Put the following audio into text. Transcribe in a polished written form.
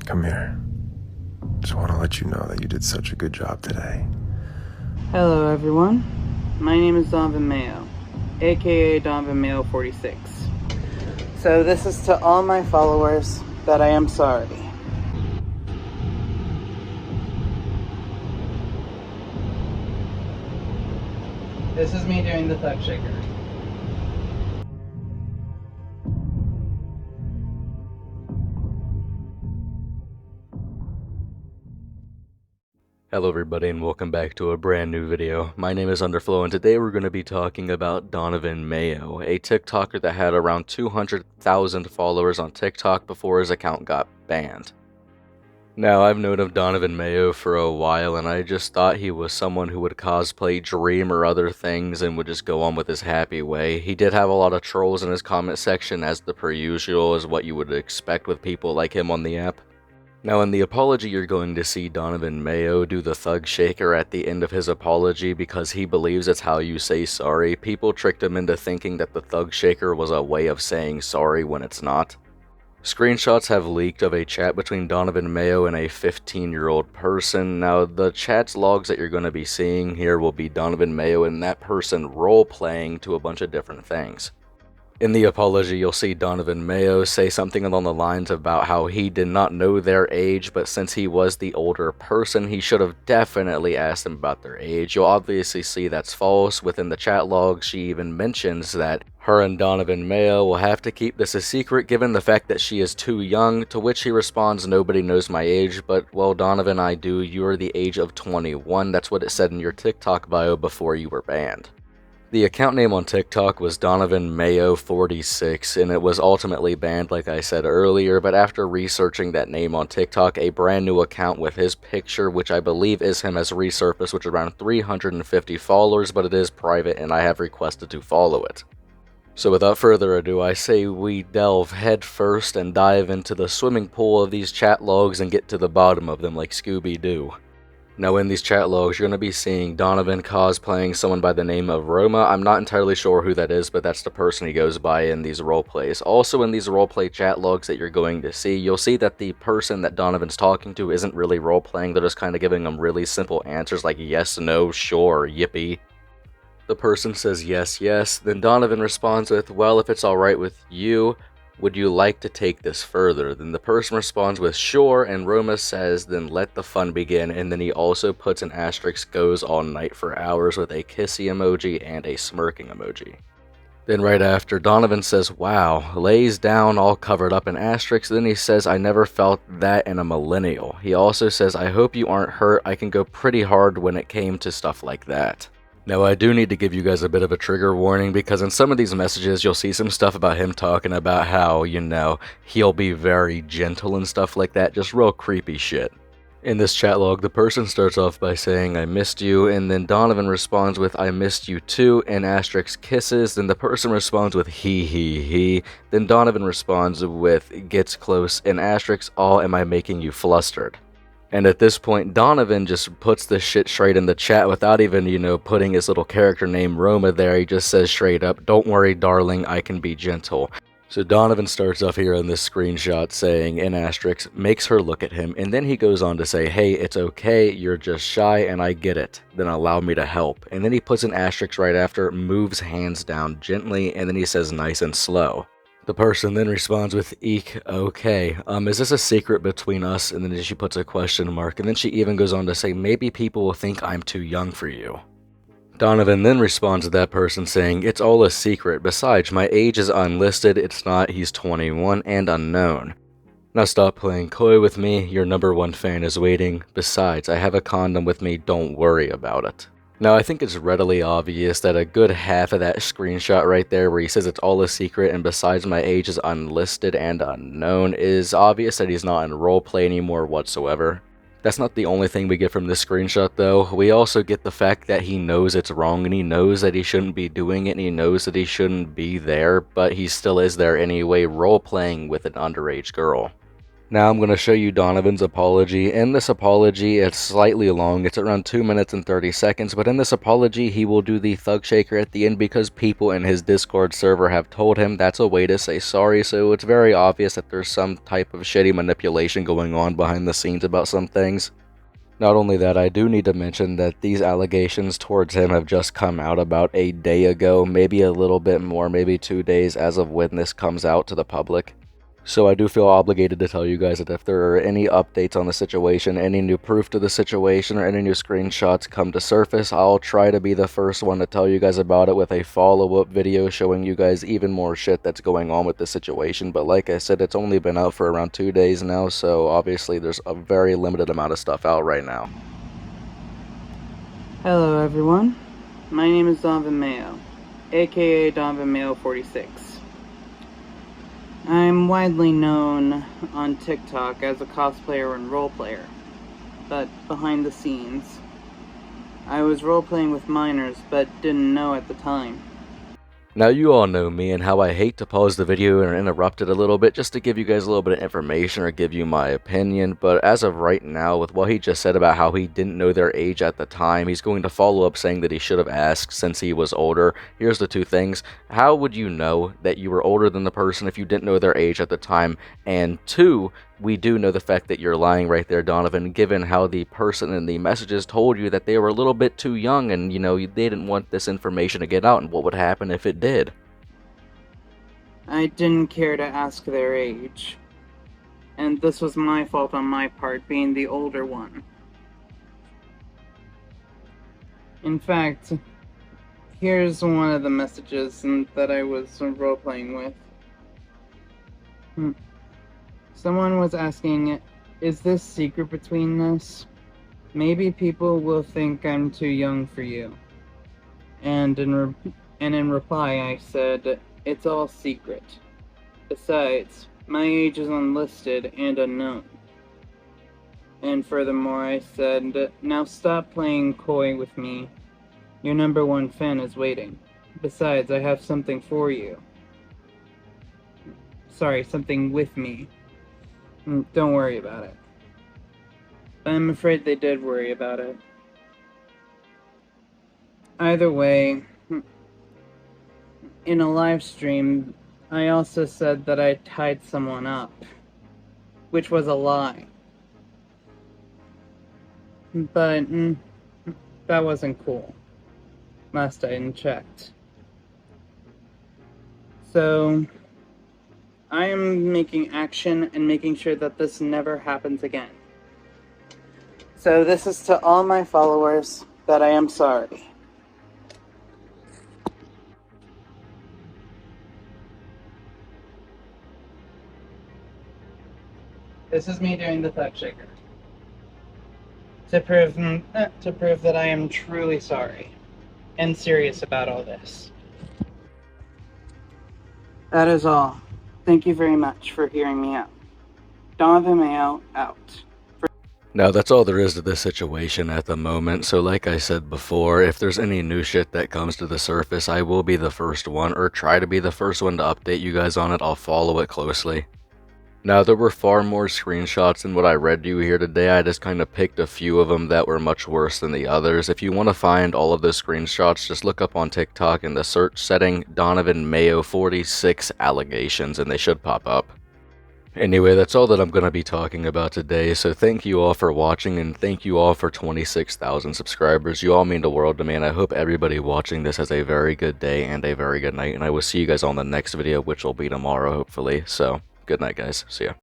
Come here. Just want to let you know that you did such a good job today. Hello everyone, my name is Donovan Mayo, aka Donovan Mayo 46. So this is to all my followers that I am sorry. This is me doing the thug shaker. Hello everybody and welcome back to a brand new video. My name is Underflow and today we're going to be talking about Donovan Mayo, a TikToker that had around 200,000 followers on TikTok before his account got banned. Now, I've known of Donovan Mayo for a while and I just thought he was someone who would cosplay Dream or other things and would just go on with his happy way. He did have a lot of trolls in his comment section, as the per usual is what you would expect with people like him on the app. Now, in the apology, you're going to see Donovan Mayo do the thug shaker at the end of his apology because he believes it's how you say sorry. People tricked him into thinking that the thug shaker was a way of saying sorry when it's not. Screenshots have leaked of a chat between Donovan Mayo and a 15-year-old person. Now, the chat's logs that you're going to be seeing here will be Donovan Mayo and that person role-playing to a bunch of different things. In the apology, you'll see Donovan Mayo say something along the lines about how he did not know their age, but since he was the older person, he should have definitely asked them about their age. You'll obviously see that's false. Within the chat log, she even mentions that her and Donovan Mayo will have to keep this a secret given the fact that she is too young, to which he responds, "Nobody knows my age, but well, Donovan, I do. You're the age of 21. That's what it said in your TikTok bio before you were banned." The account name on TikTok was Donovan Mayo 46, and it was ultimately banned like I said earlier, but after researching that name on TikTok, a brand new account with his picture, which I believe is him, has resurfaced, which is around 350 followers, but it is private and I have requested to follow it. So without further ado, I say we delve head first and dive into the swimming pool of these chat logs and get to the bottom of them like Scooby-Doo. Now, in these chat logs, you're going to be seeing Donovan cosplaying someone by the name of Roma. I'm not entirely sure who that is, but that's the person he goes by in these roleplays. Also, in these roleplay chat logs that you're going to see, you'll see that the person that Donovan's talking to isn't really roleplaying. They're just kind of giving him really simple answers like yes, no, sure, yippee. The person says yes, yes. Then Donovan responds with, "Well, if it's alright with you, would you like to take this further?" Then the person responds with sure, and Roma says, "Then let the fun begin," and then he also puts an asterisk "goes all night for hours" with a kissy emoji and a smirking emoji. Then right after, Donovan says, "Wow," lays down all covered up in asterisks, then he says, "I never felt that in a millennial." He also says, "I hope you aren't hurt, I can go pretty hard when it came to stuff like that." Now, I do need to give you guys a bit of a trigger warning because in some of these messages you'll see some stuff about him talking about how, he'll be very gentle and stuff like that, just real creepy shit. In this chat log, the person starts off by saying, "I missed you," and then Donovan responds with, "I missed you too," and asterisk kisses, then the person responds with he, then Donovan responds with gets close, and asterisk all am I making you flustered. And at this point, Donovan just puts this shit straight in the chat without even, putting his little character name Roma there. He just says straight up, "Don't worry, darling, I can be gentle." So Donovan starts off here in this screenshot saying, in asterisk, makes her look at him, and then he goes on to say, "Hey, it's okay, you're just shy and I get it, then allow me to help." And then he puts an asterisk right after, moves hands down gently, and then he says nice and slow. The person then responds with, "Eek, okay, is this a secret between us?" And then she puts a question mark, and then she even goes on to say, "Maybe people will think I'm too young for you." Donovan then responds to that person saying, "It's all a secret, besides my age is unlisted, it's not, he's 21 and unknown. Now stop playing coy with me, your #1 fan is waiting, besides I have a condom with me, don't worry about it." Now, I think it's readily obvious that a good half of that screenshot right there where he says it's all a secret and besides my age is unlisted and unknown is obvious that he's not in roleplay anymore whatsoever. That's not the only thing we get from this screenshot though. We also get the fact that he knows it's wrong and he knows that he shouldn't be doing it and he knows that he shouldn't be there, but he still is there anyway, roleplaying with an underage girl. Now I'm going to show you Donovan's apology. In this apology, it's slightly long. It's around 2 minutes and 30 seconds, but in this apology, he will do the thug shaker at the end because people in his Discord server have told him that's a way to say sorry, so it's very obvious that there's some type of shitty manipulation going on behind the scenes about some things. Not only that, I do need to mention that these allegations towards him have just come out about a day ago, maybe a little bit more, maybe 2 days as of when this comes out to the public. So I do feel obligated to tell you guys that if there are any updates on the situation, any new proof to the situation, or any new screenshots come to surface, I'll try to be the first one to tell you guys about it with a follow-up video showing you guys even more shit that's going on with the situation. But like I said, it's only been out for around 2 days now, so obviously there's a very limited amount of stuff out right now. Hello everyone, my name is Donovan Mayo, aka Donovan Mayo 46. I'm widely known on TikTok as a cosplayer and roleplayer, but behind the scenes, I was roleplaying with minors but didn't know at the time. Now you all know me and how I hate to pause the video and interrupt it a little bit just to give you guys a little bit of information or give you my opinion, but as of right now, with what he just said about how he didn't know their age at the time, he's going to follow up saying that he should have asked since he was older. Here's the two things. How would you know that you were older than the person if you didn't know their age at the time? And two, we do know the fact that you're lying right there, Donovan, given how the person in the messages told you that they were a little bit too young and, you know, they didn't want this information to get out, and what would happen if it did. I didn't care to ask their age, and this was my fault on my part, being the older one. In fact, here's one of the messages that I was role-playing with. Someone was asking, is this secret between us? Maybe people will think I'm too young for you. And in reply I said, it's all secret. Besides, my age is unlisted and unknown. And furthermore I said, now stop playing coy with me. Your #1 fan is waiting. Besides, I have something for you. Sorry, something with me. Don't worry about it. I'm afraid they did worry about it. Either way, in a live stream, I also said that I tied someone up, which was a lie. But that wasn't cool. Last I checked. So I am making action and making sure that this never happens again. So this is to all my followers that I am sorry. This is me doing the thug shaker. To prove that I am truly sorry and serious about all this. That is all. Thank you very much for hearing me out. Donovan Mayo, out. Now that's all there is to this situation at the moment, so like I said before, if there's any new shit that comes to the surface, I will be the first one, or try to be the first one to update you guys on it. I'll follow it closely. Now there were far more screenshots than what I read to you here today. I just kind of picked a few of them that were much worse than the others. If you want to find all of those screenshots, just look up on TikTok in the search setting Donovan Mayo 46 allegations and they should pop up. Anyway, that's all that I'm going to be talking about today, so thank you all for watching, and thank you all for 26,000 subscribers. You all mean the world to me, and I hope everybody watching this has a very good day and a very good night, and I will see you guys on the next video, which will be tomorrow, hopefully. So, good night, guys. See ya.